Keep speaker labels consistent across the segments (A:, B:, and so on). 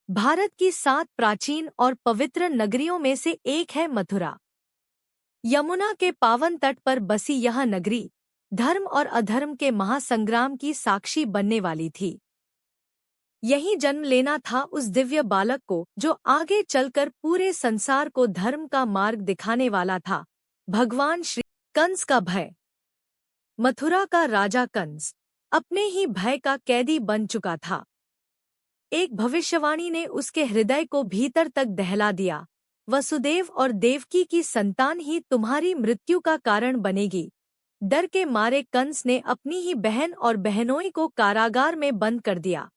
A: भारत की 7 प्राचीन और पवित्र नगरियों में से एक है मथुरा। यमुना के पावन तट पर बसी यह नगरी धर्म और अधर्म के महासंग्राम की साक्षी बनने वाली थी। यहीं जन्म लेना था उस दिव्य बालक को जो आगे चलकर पूरे संसार को धर्म का मार्ग दिखाने वाला था, भगवान श्री कंस का भय। मथुरा का राजा कंस अपने ही भय का कैदी बन चुका था। एक भविष्यवाणी ने उसके हृदय को भीतर तक दहला दिया। वसुदेव और देवकी की संतान ही तुम्हारी मृत्यु का कारण बनेगी। डर के मारे कंस ने अपनी ही बहन और बहनोई को कारागार में बंद कर दिया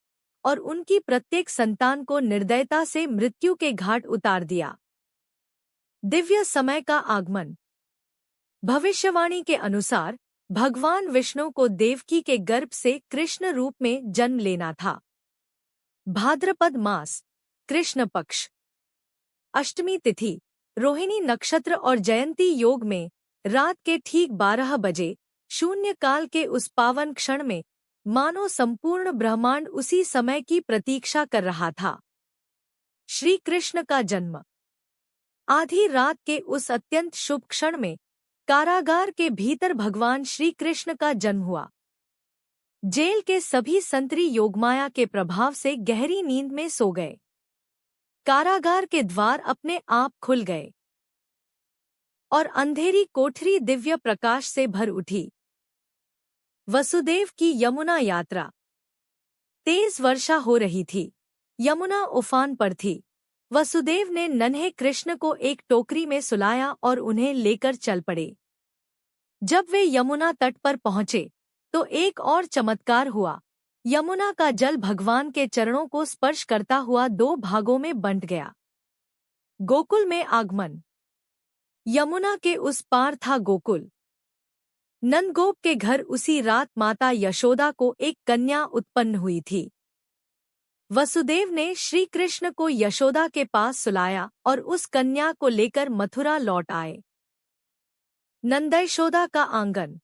A: और उनकी प्रत्येक संतान को निर्दयता से मृत्यु के घाट उतार दिया। दिव्य समय का आगमन। भविष्यवाणी के अनुसार भगवान विष्णु को देवकी के गर्भ से कृष्ण रूप में जन्म लेना था। भाद्रपद मास, कृष्ण पक्ष, अष्टमी तिथि, रोहिणी नक्षत्र और जयंती योग में रात के ठीक 12 बजे शून्य काल के उस पावन क्षण में मानो संपूर्ण ब्रह्मांड उसी समय की प्रतीक्षा कर रहा था। श्री कृष्ण का जन्म। आधी रात के उस अत्यंत शुभ क्षण में कारागार के भीतर भगवान श्री कृष्ण का जन्म हुआ। जेल के सभी संतरी योगमाया के प्रभाव से गहरी नींद में सो गए। कारागार के द्वार अपने आप खुल गए और अंधेरी कोठरी दिव्य प्रकाश से भर उठी। वसुदेव की यमुना यात्रा। तेज वर्षा हो रही थी। यमुना उफान पर थी। वसुदेव ने नन्हे कृष्ण को एक टोकरी में सुलाया और उन्हें लेकर चल पड़े। जब वे यमुना तट पर पहुंचे तो एक और चमत्कार हुआ। यमुना का जल भगवान के चरणों को स्पर्श करता हुआ 2 भागों में बंट गया। गोकुल में आगमन। यमुना के उस पार था गोकुल। नंदगोप के घर उसी रात माता यशोदा को एक कन्या उत्पन्न हुई थी। वसुदेव ने श्री कृष्ण को यशोदा के पास सुलाया और उस कन्या को लेकर मथुरा लौट आए। नंदयशोदा का आंगन।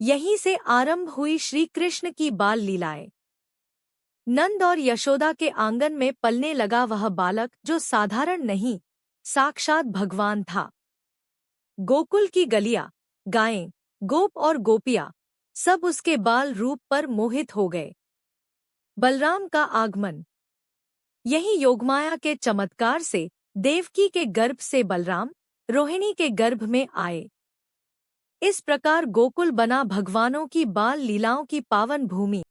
A: यहीं से आरंभ हुई श्री कृष्ण की बाल लीलाएं। नंद और यशोदा के आंगन में पलने लगा वह बालक जो साधारण नहीं, साक्षात भगवान था। गोकुल की गलियां, गायें, गोप और गोपियां सब उसके बाल रूप पर मोहित हो गए। बलराम का आगमन। यही योगमाया के चमत्कार से देवकी के गर्भ से बलराम रोहिणी के गर्भ में आए। इस प्रकार गोकुल बना भगवानों की बाल लीलाओं की पावन भूमि।